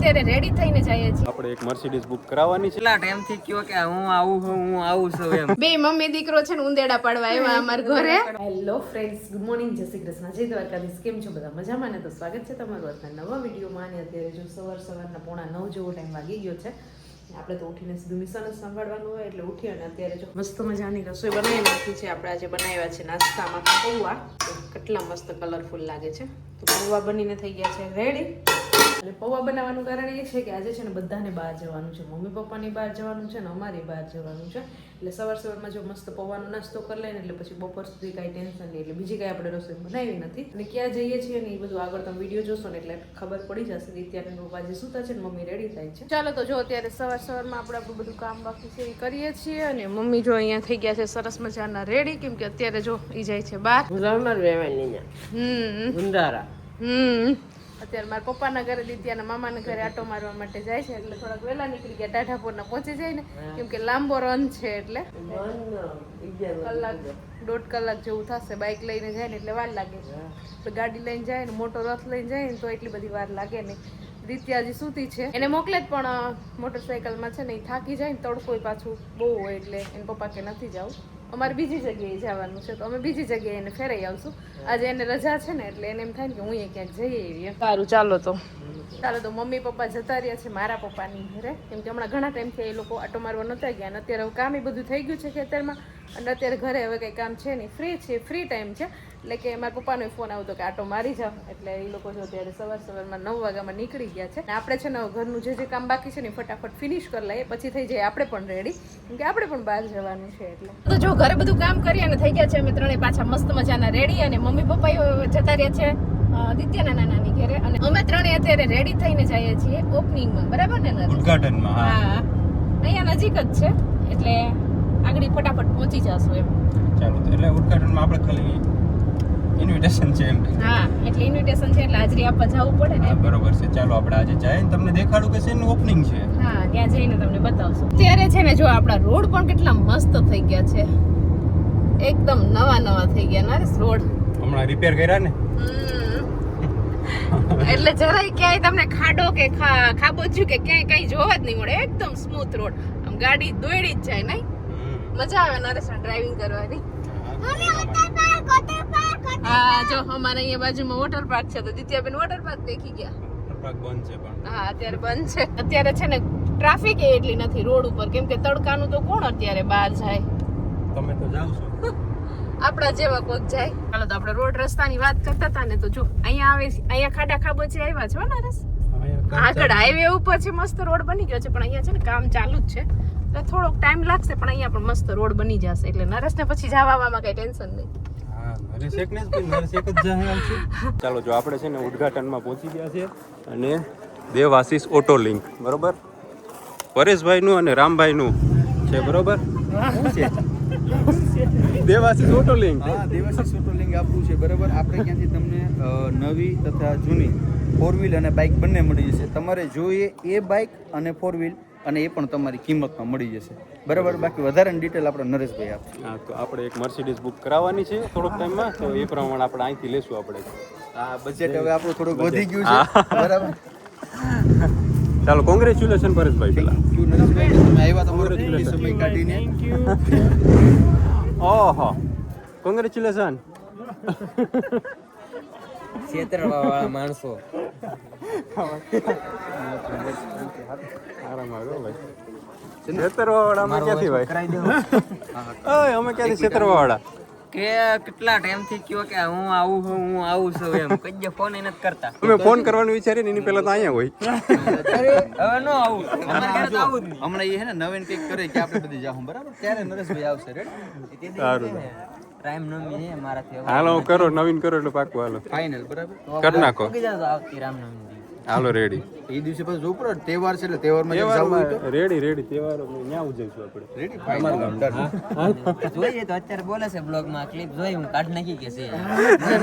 અત્યારે રેડી થઈને જઈએ છીએ. આપણે એક મર્સિડીઝ બુક કરાવવાની છે. કેટલા ટાઈમ થી કયો કે હું આવું છું એમ. બે મમ્મી દીકરો છે ને ઉંદેડા પાડવા આવ્યા અમાર ઘરે. હેલો ફ્રેન્ડ્સ, ગુડ મોર્નિંગ, જય શ્રી કૃષ્ણ, જય દ્વારકાધીશ. કેમ છો બધા? મજામાં ને? તો સ્વાગત છે તમારું આજના નવા વિડીયોમાં. અને અત્યારે જો સવારના 8:45 જેવો ટાઈમ વાગી ગયો છે. આપણે તો ઉઠીને સીધું મિશન જ સંભાળવાનું હોય એટલે ઉઠી અને અત્યારે જો મસ્ત મજાની રસોઈ બનાવી નાખી છે. આપણે આજે બનાવ્યા છે નાસ્તામાં પૌવા. કેટલા મસ્ત કલરફુલ લાગે છે. તો પૌવા બનીને થઈ ગયા છે રેડી. અને પૌવા બનાવવાનું કારણ એ છે કે આજે છે ને બધાને બહાર જવાનું છે. મમ્મી પપ્પાની બહાર જવાનું છે ને અમારી બહાર જવાનું છે. એટલે સવારમાં જો મસ્ત પૌવાનો નાસ્તો કરી લઈને એટલે પછી બપોર સુધી કાંઈ ટેન્શન નહીં. એટલે બીજી કાંઈ આપણે રસોઈ બનાવી નથી. અને ક્યાં જઈએ છીએ ને એ બધું આગળ તમે વિડીયો જોશો ને એટલે ખબર પડી જશે કે અત્યારે પપ્પા જે સૂતા છે ને મમ્મી રેડી થાય છે. ચાલો તો જો અત્યારે સવારમાં આપણે આપણું બધું કામ બાકી છે એ કરીએ છીએ. અને મમ્મી જો અહીંયા થઈ ગયા છે સરસ મજાના રેડી. કેમ કે અત્યારે જો ઈ જાય છે બહાર. અત્યારે મારા પપ્પાના ઘરે દિત્યાના મામાના ઘરે આટો મારવા માટે જાય છે. એટલે થોડાક વહેલા નીકળી ગયા, ટાઢાપોરના પહોંચી જાય ને, કેમ કે લાંબો રન છે એટલે દોઢ કલાક જેવું થશે. બાઇક લઈને જાય ને એટલે વાર લાગે છે. ગાડી લઈને જાય ને મોટો રથ લઈને જાય ને તો એટલી બધી વાર લાગે નહીં. દિત્યા હજી સૂતી છે, એને મોકલે જ પણ મોટરસાઇકલમાં છે ને એ થાકી જાય ને તડકો પાછું બહુ હોય એટલે એને પપ્પા કે નથી જવું, અમારે બીજી જગ્યાએ જવાનું છે તો અમે બીજી જગ્યાએ એને ફેરાઈ આવશું. આજે એને રજા છે ને એટલે એને એમ થાય ને કે હું અહીંયા ક્યાંક જઈ આવીએ. સારું ચાલો તો મમ્મી પપ્પા જતા રહ્યા છે મારા પપ્પાની ઘરે. કેમ કે હમણાં ઘણા ટાઈમથી એ લોકો આટો મારવા નહોતા ગયા અને અત્યારે હવે કામ એ બધું થઈ ગયું છે ખેતરમાં. અને અત્યારે ઘરે હવે કંઈ કામ છે નહીં, ફ્રી ટાઈમ છે. એટલે કે મારા પપ્પાનો ફોન આવ્યો કે આટો મારી જાવ. એટલે એ લોકો જો અત્યારે સવારમાં 9 વાગ્યામાં નીકળી ગયા છે. આપણે છે ને ઘરનું જે કામ બાકી છે ને ફટાફટ ફિનિશ કરી લઈએ, પછી થઈ જાય આપણે પણ રેડી. કેમ કે આપણે પણ બહાર જવાનું છે એટલે. તો જો ઘરે બધું કામ કરી અને થઈ ગયા છે અમે ત્રણે પાછા મસ્ત મજાના રેડી. અને મમ્મી પપ્પા જતા રહ્યા છે દિત્યાના નાની ઘરે. અને અમે ત્રણે અત્યારે રેડી થઈને જઈએ છીએ ઓપનિંગમાં, બરાબર ને? ઉદ્ઘાટનમાં. હા, અહીંયા નજીક જ છે એટલે આગળ ફટાફટ પહોંચી જશું એમ. ચાલો, એટલે ઉદ્ઘાટનમાં આપણે ખાલી ઇન્વિટેશન છે એમ. હા, એટલે ઇન્વિટેશન છે એટલે હાજરી આપવા જવું પડે ને. બરોબર છે. ચાલો આપણે આજે જઈએ ને તમને દેખાડું કે શેનું ઓપનિંગ છે. હા, ત્યાં જઈને તમને બતાવશું. અત્યારે છે ને જો આપણા રોડ પણ કેટલા મસ્ત થઈ ગયા છે, એકદમ નવા થઈ ગયા નરેશ રોડ. હમણાં રિપેર કર્યા ને એટલે જરાય ક્યાંય તમને ખાડો કે ખાબોચ્યું કે ક્યાંય કઈ જોવા જ નહીં મળે. એકદમ સ્મૂથ રોડ, આમ ગાડી દોડી જ જાય. નહીં મજા આવે નરેશ ડ્રાઇવિંગ કરવાની. હા, જો અમારે અહીંયા બાજુમાં વોટર પાર્ક છે તો દિત્યાબેન વોટર પાર્ક દેખી ગયા. બંધ છે પણ. હા, અત્યારે બંધ છે. અત્યારે છે ને ટ્રાફિક એટલી નથી રોડ ઉપર, કેમ કે તડકાનું તો કોણ અત્યારે બહાર જાય. તમે તો જાવ છો, આપડા જેવા કોક જાય. ચાલો તો આપણે રોડ રસ્તાની વાત કરતા હતા ને, તો જો અહીંયા ખાડા ખાબોચી આવ્યા છે નરેશ. આગળ હાઈવે ઉપર છે, મસ્ત રોડ બની ગયો છે. પણ અહીંયા છે ને કામ ચાલુ જ છે એટલે થોડોક ટાઈમ લાગશે. પણ અહીંયા પણ મસ્ત રોડ બની જશે એટલે નરેશ ને પછી જવામાં કઈ ટેન્શન નહીં. ચાલો, જો આપણે છે ને ઉદ્ઘાટનમાં પહોંચી ગયા છે અને દેવાશીષ ઓટો લિંક, બરોબર, પરેશભાઈનું અને રામભાઈનું છે, બરોબર. Devashish auto link. હા, દેવાશીષ ઓટો લિંક આપવું છે, બરાબર. આપણે ક્યાંથી તમને નવી તથા જૂની 4 વ્હીલ અને બાઇક બંને મળી જશે. તમારે જોઈએ એ બાઇક અને 4 વ્હીલ અને એ પણ તમારી કિંમતમાં મળી જશે, બરાબર. બાકી વધારાની ડિટેલ આપણે નરેશભાઈ આપશે. હા, તો આપણે એક મર્સિડીઝ બુક કરાવવાની છે થોડોક ટાઈમમાં, તો એ પ્રમાણે આપણે અહીંથી લેશું. આપણે હા, બજેટ હવે આપણું થોડુંક વધી ગયું છે, બરાબર. ચાલો, કોંગ્રેચ્યુલેશન પરેશભાઈ. પેલા નરેશભાઈ, તમે આવ્યા, તમારો સમય કાઢીને. ઓહો, કોંગ્રેચ્યુલેશન. છેતરવાવાળા માણસો. છેતરવાવાળા ક્યાંથી ભાઈ? અમે ક્યાંથી છેતરવાવાળા? કે કેટલા ટાઈમ થી કયો કે હું આવું છું એમ. કઈ ફોન નથી કરતા. અમે ફોન કરવાનું વિચારીને એની પહેલા તો અહીંયા હોય. હવે નો આવું, અમારે ઘરે તો આવું જ નહીં. હમણાં એ હે ને નવીન કંઈક કરે કે આપણે બધી જાહું, બરાબર. ત્યારે નરેશભાઈ આવશે, રેડી. સારું, ટાઈમ નમી છે મારાથી. હાલો કરો, નવીન કરો એટલે પાકું. હાલો, ફાઇનલ, બરાબર. કરી નાખો. આવતી રામનવમી હાલો, રેડી. એ દિવસે પછી જોવું પડે, તહેવાર છે એટલે તહેવારમાં જવું હોય તો રેડી તહેવાર ત્યાં ઉજવશું આપણે. Ready, final. જોઈએ તો અત્યારે બોલે છે બ્લોગમાં ક્લિપ જોઈ, હું કાઢ નાખી કે છે.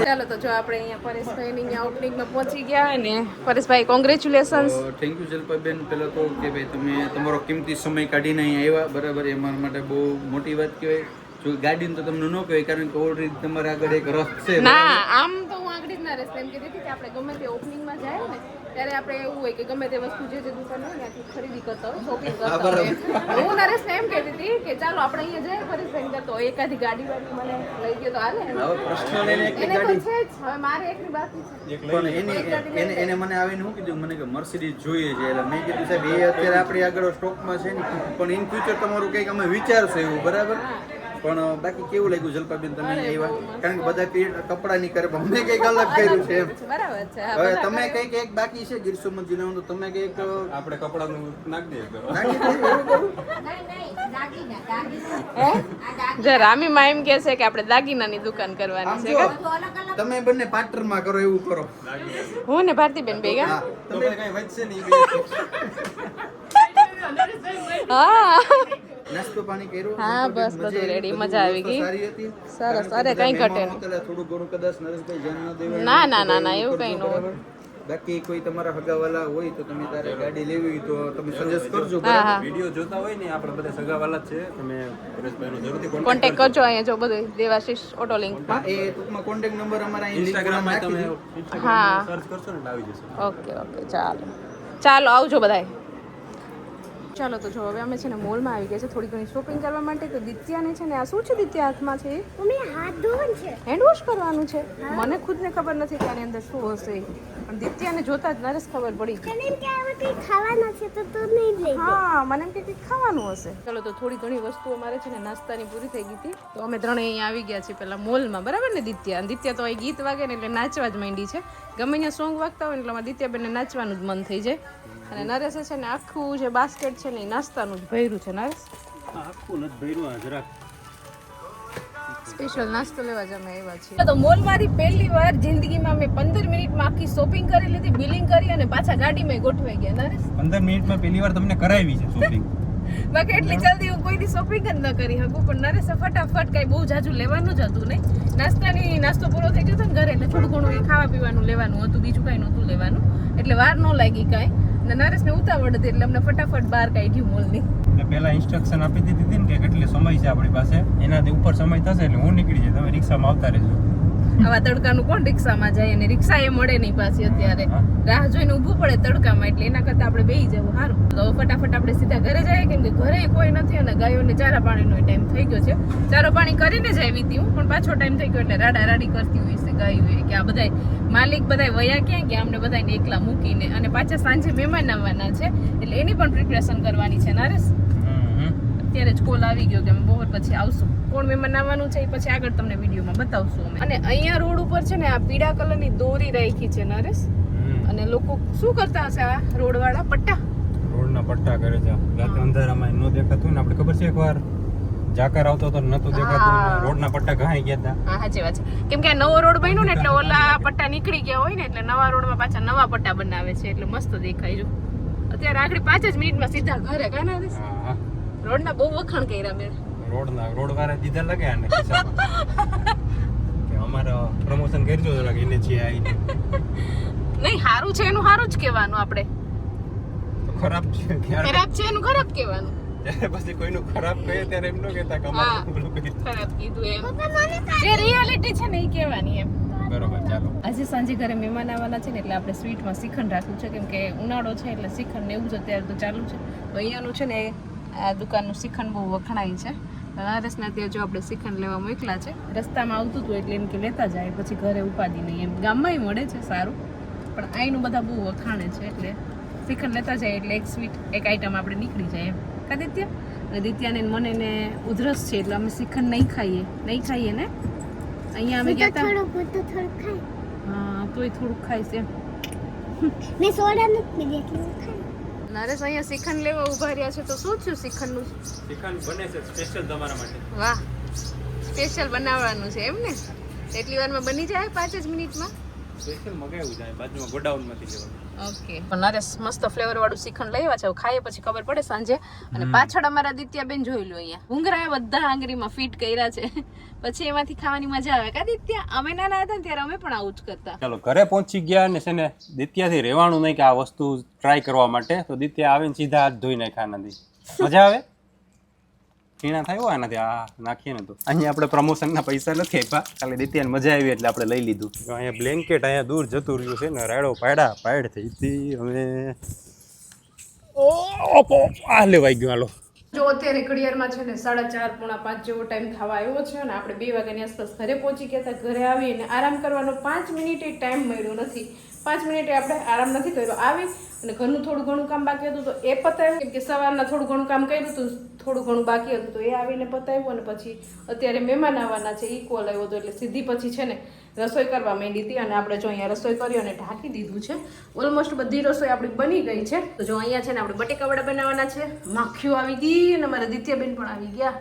ચાલો તો જો આપણે અહીંયા પરેશભાઈ ની ઓપનિંગમાં પહોંચી ગયા. અને પરેશભાઈ કોંગ્રેચ્યુલેશન્સ. Thank you Jalpaben. પહેલા તો કે ભાઈ તમે તમારો કિંમતી સમય કાઢીને અહીં આવ્યા, બરાબર. એ મારા માટે બહુ મોટી વાત કહેવાય. જો ગાડીને તો તમને ન કહેવાય, કારણ કે ઓલરેડી તમારે આગળ એક રસ છે. ના, આમ તો હું આગળ જ ના રહેશે. એમ કીધી હતી કે આપણે ગમે તે ઓપનિંગમાં જાય ને ત્યારે આપણે એવું હોય કે ગમે તે વસ્તુ જે દુકાન હોય ને ત્યાંથી ખરીદી કરતા હોય શોપિંગ કરતા હોય હું નરેશને એમ કહેતી હતી કે ચાલો આપણે અહીંયા જઈએ પરેશભાઈ કરતો એકાદી ગાડી વાડી મને લઈ ગયો તો હાલે હવે પ્રશ્ન લઈને એક એને તો ગાડી છે જ હવે મારે એકની બાકી છે પણ એને મને આવીને શું કીધું મને કે મર્સિડીઝ જોઈએ છે એટલે મેં કીધું સાહેબ એ અત્યારે આપણી આગળ સ્ટોકમાં છે ને પણ ઇન ફ્યુચર તમારું કંઈક અમે વિચારશું એવું બરાબર પણ બાકી કેવું લાગ્યું જલપાબેન તમે આવ્યા કારણ કે બધા કપડા ની કરે અમે કંઈક અલગ કર્યું છે એમ બરાબર છે હા, હવે તમે કંઈક એક બાકી છે ગીર સોમનાથ જિલ્લાનું તો તમે કંઈક આપણે કપડાનું નાખી દઈએ નાખી દો એવું કરું જે રામીમાં એમ કહે છે કે આપણે દાગીનાની દુકાન કરવાની આમ છે જો કે તમે બંને પાર્ટનરમાં કરો એવું કરો હું ને ભારતીબેન ભેગા હા તમે કઈ વધશે નહીં હા નાસ્તો પાણી કર્યો હા, બસ બધું ready, મજા આવી ગઈ. સારી હતી સરસ, કારણ કે અરે કંઈ બધા ઘટે મહેમાનો હતા, થોડું ઘણું કદાચ નરેશભાઈ ધ્યાન ન દેવાય ના, ના, ના, ના, એવું એવું કંઈ ન કરજો, હોય. બરાબર? બાકી કોઈ તમારા હગાવાલા હોય તો તમે તારે ગાડી લેવી હોય તો તમે સજેસ્ટ કરજો હા બરાબર? હા વિડીયો જોતા હોય ને આપણે બધા સગાવાલા જ છે તમે પરેશભાઈનો જરૂરથી કોન્ટેક્ટ કરજો અહીંયા જો બધું દેવાશીષ ઓટો લિંક હા એ ટૂંકમાં કોન્ટેક્ટ નંબર અમારા અહીં link માં ઇન્સ્ટાગ્રામમાં નાખી તમે દીધું. હા. સર્ચ કરશો ને એટલે આવી જશે ઓકે ઓકે ચાલો આવજો બધાય ચાલો તો જો હવે અમે છે ને મોલમાં આવી ગયા છે થોડી ઘણી શોપિંગ કરવા માટે તો દિત્યાને છે ને આ શું છે દિત્યા હાથમાં છે હેન્ડ વોશ કરવાનું છે મને ખુદને ખબર નથી કે આની અંદર શું હશે પણ દિત્યાને જોતા જ નરેશ ખબર પડી હા મને એમ કે કંઈક ખાવાનું હશે ચાલો તો થોડી ઘણી વસ્તુ અમારે છે ને નાસ્તાની પૂરી થઈ ગઈ હતી તો અમે ત્રણેય અહીંયા આવી ગયા છીએ પેલા મોલમાં બરાબર ને દિત્યા દિત્યા તો અહીં ગીત વાગે ને એટલે નાચવા જ માંડી છે ગમે ત્યાં સોંગ વાગતા હોય ને એટલે અમારે દિત્યાબેનને નાચવાનું જ મન થઈ જાય અને નરેશે છે ને આખું જે બાસ્કેટ છે ને એ નાસ્તાનું જ ભર્યું છે નરેશ આખું નથી ભર્યું જરાક સ્પેશિયલ નાસ્તો લેવા જ અમે આવ્યા છીએ તો મોલમાંથી પહેલી વાર જિંદગીમાં મેં 15 મિનિટમાં આખી શોપિંગ કરી લીધી બિલિંગ કરી અને પાછા ગાડીમાં ગોઠવાઈ ગયા નરેશ 15 મિનિટમાં પહેલી વાર તમને કરાવી છે શોપિંગ બાકી એટલી જલ્દી હું કોઈ દી શોપિંગ જ ન કરી શકું પણ નરેશે ફટાફટ કાંઈ બહુ જાજુ લેવાનું જ હતું નહીં નાસ્તો પૂરો થઈ ગયો હતો ને ઘરે એટલે થોડું ઘણું એ ખાવા પીવાનું લેવાનું હતું બીજું કાંઈ નહોતું લેવાનું એટલે વાર ન લાગી કાંઈ ને નરેશને ઉતાવળ હતી એટલે અમને ફટાફટ બહાર કાઢ્યું મોલની પહેલા ઇન્સ્ટ્રક્શન આપી દીધી હતી ને કે કેટલો સમય છે આપણી પાસે એનાથી ઉપર સમય થશે એટલે હું નીકળી જાય તમે રિક્ષામાં આવતા રહેજો આવા તડકાનું કોણ રિક્ષામાં જાય અને રિક્ષા એ મળે નહીં પાછી અત્યારે રાહ જોઈને ઊભું પડે તડકામાં એટલે એના કરતાં આપણે બેસી જવું સારું તો ફટાફટ આપણે સીધા ઘરે જઈએ કેમ કે ઘરે કોઈ નથી અને ગાયોને ચારા પાણીનો ટાઈમ થઈ ગયો છે ચારો પાણી કરીને જ આવી હતી હું પણ પાછો ટાઈમ થઈ ગયો એટલે રાડી કરતી હોય છે ગાયો કે આ બધાય માલિક બધાય વયા ક્યાં ગયા અમને બધાને એકલા મૂકીને અને પાછા સાંજે મહેમાન આવવાના છે એટલે એની પણ પ્રિપરેશન કરવાની છે નરેશ અત્યારે જ કોલ આવી ગયો કે અમે બપોર પછી આવશું કોણ મહેમાન આવવાનું છે એ પછી આગળ તમને વિડીયોમાં બતાવશું અમે અને અહીંયા રોડ ઉપર છે ને આ પીળા કલરની દોરી રાખી છે નરેશ અને લોકો શું કરતા હશે આ રોડ વાળા પટ્ટા રોડના પટ્ટા કરે છે રાતે અંધારામાં ન દેખાતું ને આપણે ખબર છે એકવાર જાકર આવતો તો નતું દેખાતું રોડના પટ્ટા ઘાઈ ગયા હતા હા સાચી વાત છે કેમ કે આ નવો રોડ બન્યો ને એટલે ઓલા પટ્ટા નીકળી ગયા હોય ને એટલે નવા રોડમાં પાછા નવા પટ્ટા બનાવે છે એટલે મસ્ત દેખાય જો અત્યારે આગળ 5 જ મિનિટમાં સીધા ઘરે કાં નરેશ હા રોડના બહુ વખાણ કર્યા મેં રોડ વાળા દીધા લાગે આને ખિસ્સામાં કે અમારો પ્રમોશન કરજો જરા એને છે આઈને નહીં સારું છે એનું સારું જ કહેવાનું આપણે તો ખરાબ છે ખરાબ છે એનું ખરાબ કહેવાનું ત્યારે પછી કોઈનું ખરાબ કહે ત્યારે એમ ન કહેતા કે અમારું પેલું કહી ખરાબ કીધું એમ જે રિયાલિટી છે ને એ કહેવાની એમ બરોબર ચાલો આજે સાંજે ઘરે મહેમાન આવવાના છે ને એટલે આપણે સ્વીટમાં શ્રીખંડ રાખ્યું છે કેમ કે ઉનાળો છે એટલે શ્રીખંડ ને એવું જ અત્યારે તો ચાલુ છે તો અહીંયાનું છે ને આ દુકાનનું શ્રીખંડ બહુ વખણાય છે નરેશને અત્યારે જો આપણે શ્રીખંડ લેવા મોકલા છે રસ્તામાં આવતું હતું એટલે એમ કે લેતા જાય પછી ઘરે ઉપાદી નહીં એમ ગામમાંય મળે છે સારું પણ અહીંનું બધા બહુ વખાણે છે એટલે શ્રીખંડ લેતા જાય એટલે એક સ્વીટ એક આઈટમ આપણે નીકળી જાય એમ કા દિત્યા અને દિત્યાને મને ને ઉધરસ છે એટલે અમે શ્રીખંડ નહીં ખાઈએ ને અહીંયા અમે ગયા હતા હા તોય થોડુંક ખાઈશ એમ નરેશ અહીંયા શ્રીખંડ લેવા ઉભા રહ્યા છે તો શું થયું શ્રીખંડનું શ્રીખંડ બને છે સ્પેશિયલ તમારા માટે વાહ સ્પેશિયલ બનાવવાનું છે એમ ને એટલી વારમાં બની જાય 5 જ મિનિટમાં સ્પેશિયલ મગાવ્યું જાય બાજુમાં ગોડાઉનમાંથી લેવાનું ઓકે પણ નરેશ મસ્ત ફ્લેવર વાળું શ્રીખંડ લઈ આવ્યા છે ખાઈએ પછી ખબર પડે સાંજે અને પાછળ અમારા દિત્યાબેન જોઈ લો અહીંયા ભૂંગરા બધા આંગળીમાં ફિટ કર્યા છે પછી એમાંથી ખાવાની મજા આવે કા દિત્યા અમે નાના હતા ને ત્યારે અમે પણ આવું જ કરતા ચાલો ઘરે પહોંચી ગયા ને છે ને દિત્યાથી રહેવાનું નહીં કે આ વસ્તુ ટ્રાય કરવા માટે તો દિત્યા આવીને સીધા હાથ ધોઈ નાખ્યા નથી મજા આવે ખીણા થાય હોય આનાથી આ નાખીએ ને તો અહીંયા આપણે પ્રમોશનના પૈસા નથી આપ્યા, ખાલી દિત્યાને મજા આવી એટલે આપણે લઈ લીધું. અહીંયા બ્લેન્કેટ અહીંયા દૂર જતું રહ્યું છે ને રાયડો પાડ થઈ હતી. હવે આ લેવાઈ ગયું. હાલો જો અત્યારે ઘડિયાળમાં છે ને 4:30 પોણા 5 જેવો ટાઈમ થવા આવ્યો છે અને આપણે 2 વાગ્યાની આસપાસ ઘરે પહોંચી ગયા હતા. ઘરે આવીને આરામ કરવાનો 5 મિનિટે ટાઈમ મળ્યો નથી. 5 મિનિટે આપણે આરામ નથી કર્યો. આવી અને ઘરનું થોડું ઘણું કામ બાકી હતું તો એ પતાવ્યું, કેમ કે સવારના થોડું ઘણું કામ કર્યું હતું, થોડું ઘણું બાકી હતું તો એ આવીને પતાવ્યું. અને પછી અત્યારે મહેમાન આવવાના છે, એ કોલ આવ્યો હતો એટલે સીધી પછી છે ને રસોઈ કરવા માંડી હતી. અને આપણે જો અહીંયા રસોઈ કરી અને ઢાંકી દીધું છે. ઓલમોસ્ટ બધી રસોઈ આપણી બની ગઈ છે. તો જો અહીંયા છે ને આપણે બટેકા વડા બનાવવાના છે. માખીઓ આવી ગઈ અને મારા દિત્યાબેન પણ આવી ગયા.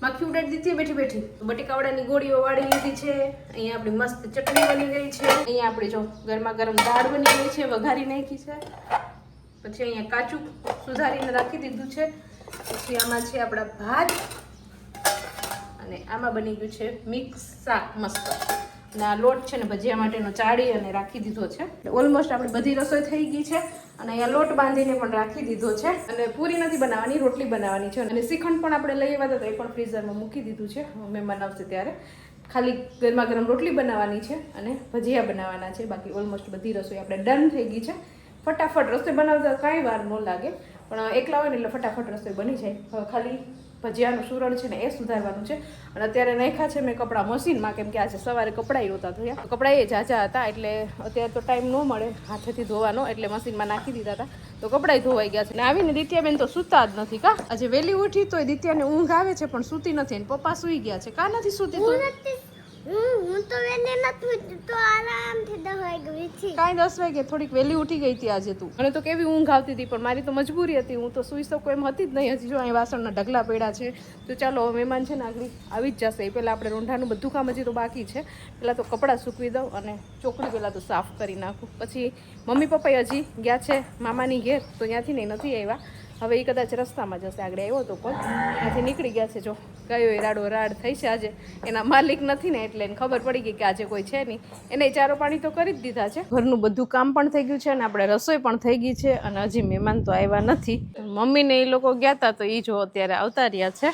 માખી ઉડાડી દીધી બેઠી બટેકા વડાની ગોળીઓ વાળી લીધી છે. અહીંયા આપણી મસ્ત ચટણી બની ગઈ છે. અહીંયા આપણી જો ગરમા ગરમ દાળ બની ગઈ છે, વઘારી નાખી છે. પછી અહીંયા કાચું સુધારીને રાખી દીધું છે. પછી આમાં છે આપણા ભાત અને આમાં બની ગયું છે મિક્સ શાક મસ્ત. અને આ લોટ છે ને ભજીયા માટેનો ચાળી અને રાખી દીધો છે. ઓલમોસ્ટ આપણી બધી રસોઈ થઈ ગઈ છે. અને અહીંયા લોટ બાંધીને પણ રાખી દીધો છે. અને પૂરી નથી બનાવવાની, રોટલી બનાવવાની છે. અને શ્રીખંડ પણ આપણે લઈ આવ્યા હતા તો એ પણ ફ્રીઝરમાં મૂકી દીધું છે. મહેમાન આવશે ત્યારે ખાલી ગરમા ગરમ રોટલી બનાવવાની છે અને ભજીયા બનાવવાના છે. બાકી ઓલમોસ્ટ બધી રસોઈ આપણે ડન થઈ ગઈ છે. ફટાફટ રસોઈ બનાવતા કાંઈ વાર ન લાગે, પણ એકલા હોય ને એટલે ફટાફટ રસોઈ બની જાય. હવે ખાલી ભજીયાનું સુરણ છે ને એ સુધારવાનું છે. અને અત્યારે નાખ્યા છે મેં કપડાં મશીનમાં, કેમ કે આજે સવારે કપડાં નહોતા ધોયા. કપડાં એ ઝાઝા હતા એટલે અત્યારે તો ટાઈમ ન મળે હાથેથી ધોવાનો, એટલે મશીનમાં નાખી દીધા હતા તો કપડાં ધોવાઈ ગયા છે. ને આવીને દિત્યાબેન તો સૂતા જ નથી. કા આજે વહેલી ઉઠી તો દિત્યાને ઊંઘ આવે છે પણ સૂતી નથી. ને પપ્પા સૂઈ ગયા છે. કા નથી સૂતી તું? હું તો વેલી નથી તો આરામથી 10 વાગે ઉઠી. કાંઈ 10 વાગે થોડીક વહેલી ઉઠી ગઈ હતી આજે તું. અને તો કેવી ઊંઘ આવતી હતી, પણ મારી તો મજબૂરી હતી, હું તો સૂઈ શકું એમ હતી જ નહીં. હજી જો અહીં વાસણના ઢગલા પડ્યા છે. તો ચાલો મહેમાન છે ને આગળ આવી જ જશે. એ પહેલાં આપણે રોંઢાનું બધું કામ હજી તો બાકી છે. પહેલાં તો કપડાં સૂકવી દઉં અને ચોકડી પહેલાં તો સાફ કરી નાખું. પછી મમ્મી પપ્પા હજી ગયા છે મામાની ઘેર, તો ત્યાંથી નહીં નથી આવ્યા. હવે એ કદાચ રસ્તામાં જશે. આગળ આવ્યો હતો પણ ત્યાંથી નીકળી ગયા છે. જો કયો એ રાડો રાડ થઈ છે આજે. એના માલિક નથી ને એટલે એને ખબર પડી ગઈ કે આજે કોઈ છે નહીં. એને ચારો પાણી તો કરી જ દીધા છે. ઘરનું બધું કામ પણ થઈ ગયું છે અને આપણે રસોઈ પણ થઈ ગઈ છે. અને હજી મહેમાન તો આવ્યા નથી. મમ્મીને એ લોકો ગયા હતા તો એ જો અત્યારે આવતા રહ્યા છે.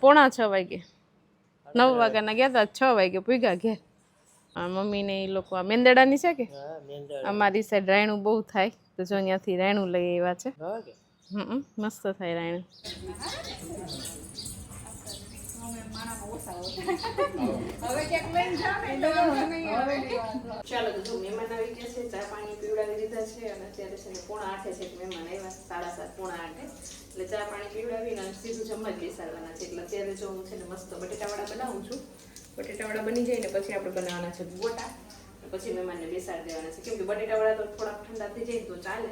પોણા 6 વાગે, 9 વાગ્યાના ગયા હતા, 6 વાગે પૂગ્યા ઘેર. મમ્મીને એ લોકો આ મેંદડાની છે કે અમારી સાઈડ રાયણું બહુ થાય તો જો અહીંયાથી રાયણું લઈ આવ્યા છે. મસ્ત થાય રાયણું. ચાલો તો જો મહેમાન આવી ગયા છે, ચા પાણી પીવડાવી દીધા છે. અને અત્યારે છે ને પોણા 8 છે કે મહેમાન આવ્યા, 7:30 પોણા 8 એટલે ચા પાણી પીવડાવીને સીધું જમવા જ બેસાડવાના છે. એટલે અત્યારે જો હું છે ને મસ્ત બટેટા વડા બનાવું છું. બટેટા વડા બની જાય ને પછી આપણે બનાવવાના છે ગોટા. પછી મહેમાનને બેસાડી દેવાના છે, કેમ કે બટેટા વડા તો થોડા ઠંડા થઈ જાય તો ચાલે,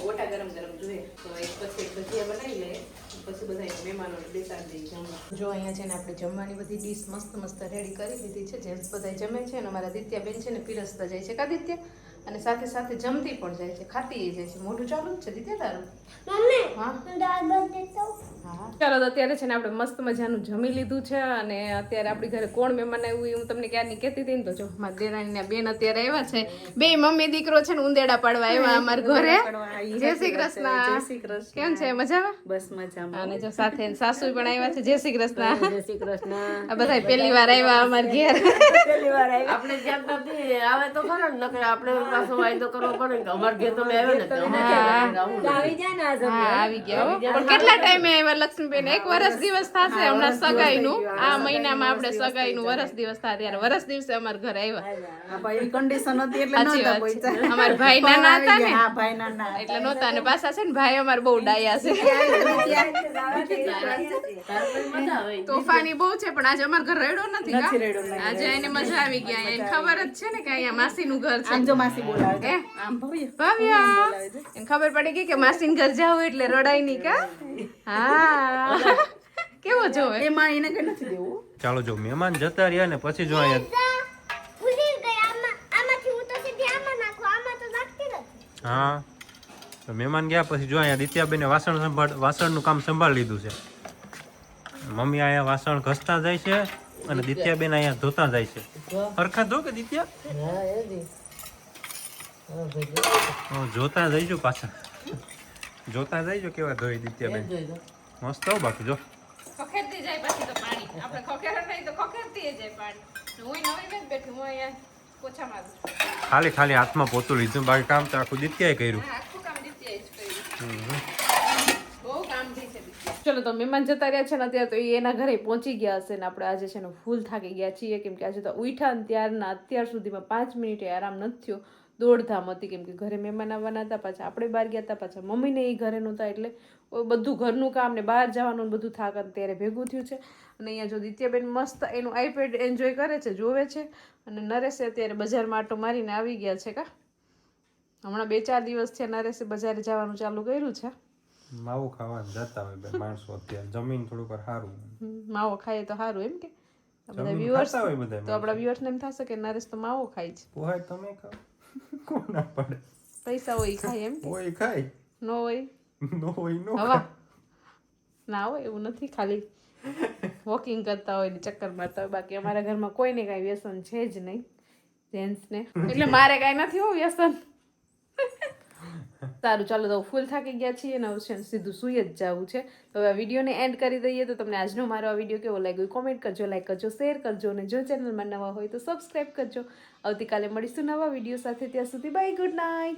ગોટા ગરમ ગરમ જોઈએ. તો એક પછી એક ભજીયા બનાવી લઈએ, પછી બધા મહેમાનોને બેસાડી દઈએ જમવા. જો અહીંયા છે ને આપણે જમવાની બધી ડીશ મસ્ત મસ્ત રેડી કરી દીધી છે. જેન્ટ્સ બધા જમે છે અને અમારા દિત્યાબેન છે ને પીરસતા જાય છે. કા દિત્યા? અને સાથે સાથે જમતી પણ જાય છે, ખાતી જાય છે. મોઢું ચાલુ જ છે દિત્યા તારું? મમ્મી હા દાળ બની તો હા. ચાલો તો અત્યારે છે ને આપણે મસ્ત મજાનું જમી લીધું છે. અને અત્યારે આપણી ઘરે કોણ મહેમાન આવ્યું એ હું તમને ક્યારની કહેતી હતી ને. તો જો મારા દેરાણીના બેન અત્યારે આવ્યા છે. બે મમ્મી દીકરો છે ને ઉંદેડા પાડવા આવ્યા અમારા ઘરે. જય શ્રી કૃષ્ણ. કેમ છે? મજામાં? બસ મજામાં. અને જો સાથે સાસુ પણ આવ્યા છે. જય શ્રી કૃષ્ણ. જય શ્રી કૃષ્ણ. આ બધા પહેલી વાર આવ્યા અમારા ઘેર. પહેલી વાર આવી. આપણે જેમ નથી આવે તો ખરો ને, નકર આપણે પાછો વાયદો કરવો પડે ને. અમાર ઘેર તો મેં આવે ને તો આવી જાય ને. આ હા આવી ગયા હો. પણ કેટલા ટાઈમે આવ્યા લક્ષ્મીબેન? 1 વર્ષ દિવસ થશે હમણાં સગાઈનું. આ મહિનામાં આપણે સગાઈનું વર્ષ દિવસ થાય ત્યારે વર્ષ દિવસે અમારા ઘરે આવ્યા. આ ભાઈ કન્ડિશન હતી એટલે સાચી નહોતા વાત છે. પહોંચ્યા. અમારા ભાઈ નાના હતા ને હા ભાઈ નાના એટલે નહોતા. અને પાછા છે ને ભાઈ અમારે બહુ ડાયા છે, મજા આવે. તોફાની બહુ છે. પણ આજે અમારા ઘર રેડો નથી કા? આજે એને મજા આવી ગયા. એને ખબર જ છે ને કે અહીંયા માસીનું ઘર છે. આમ જો માસી બોલાવે હે? છે. આમ ભવ્ય ભાવ્ય એને ખબર પડી ગઈ કે માસીન ઘર જાવ એટલે રડાય નહીં કા? હા કેવો જોવે? એમાં એને કઈ નથી દેવું. ચાલો જો મહેમાન જતા રહ્યા ને પછી જો અહીંયા ભૂલી ગઈ. આમાંથી હું તો સીધી આમાં નાખું, આમાં તો નાખતી નથી. હા તો મહેમાન ગયા પછી જો અહીંયા દિત્યાબેને વાસણનું કામ સંભાળી લીધું છે. મમ્મી અહીંયા વાસણ ઘસતા જાય છે અને દિત્યાબેન અહીંયા ધોતા જાય છે. હરખા ધો કે દિત્યા? જોતા જઈજો પાછા, જોતા જઈજો કેવા ધોઈ દિત્યાબેન. મસ્ત હો બાકી જો આપણે ખખેર નહીં તો ખખેરતી જાય પાણી હું નવી જ બેઠી હું અહીંયા પોછા મારું છું ખાલી ખાલી હાથમાં પોતું લીધું બાકી કામ તો આખું દિત્યાએ કર્યું હા, આખું કામ દીધી જ કર્યું બહુ કામથી છે દીદી. ચલો તો મહેમાન જતા રહ્યા છે ને અત્યારે તો એ એના ઘરે પહોંચી ગયા હશે ને આપણે આજે છે ને ફૂલ થાકી ગયા છીએ કેમ કે આજે તો ઉઠ્યા ને ત્યારના અત્યાર સુધીમાં 5 મિનિટે આરામ નથી થયો દોડધામ હતી કેમ કે ઘરે મહેમાન આવવાના હતા પાછા આપણે બહાર ગયા હતા પાછા મમ્મીને એ ઘરે નહોતા એટલે બધું ઘરનું કામ ને બહાર જવાનું ને બધું થાક ત્યારે ભેગું થયું છે અને અહીંયા જો દિત્યાબેન મસ્ત એનું આઈપેડ એન્જોય કરે છે જોવે છે અને નરેશે અત્યારે બજારમાં આટો મારીને આવી ગયા છે કા હમણાં 2-4 દિવસ છે નરેશે બજારે જવાનું ચાલુ કર્યું છે માવું ખાવાનું જતા હોય બે માણસો અત્યારે જમીન થોડુંક સારું માવો ખાઈએ તો સારું એમ કે આ બધા જમીન viewers ખાતા હોય બધા તો આપણા વ્યુઅર્સને એમ થશે કે નરેશ તો માવો ખાય છે પોહાય તમે ખાઓ કોણ ના પડે પૈસા હોય ઈ ખાય એમ કે હોય ખાય નો હોય નો હોય નો હવા ના હોય એવું નથી ખાલી વોકિંગ કરતા હોય ને ચક્કર મારતા હોય બાકી અમારા ઘરમાં કોઈને કાંઈ વ્યસન છે જ નહીં જેન્ટ્સને એટલે મારે કાંઈ નથી હો વ્યસન સારું ચાલો તો ફૂલ થાકી ગયા છીએ ને હવે છે ને સીધું સુઈ જ જવું છે તો હવે આ વિડીયોને એન્ડ કરી દઈએ તો તમને આજનો મારો આ વિડીયો કેવો લાગ્યો કોમેન્ટ કરજો લાઈક કરજો શેર કરજો અને જો ચેનલમાં નવા હોય તો સબસ્ક્રાઈબ કરજો આવતીકાલે મળીશું નવા વિડીયો સાથે ત્યાં સુધી બાય ગુડ નાઇટ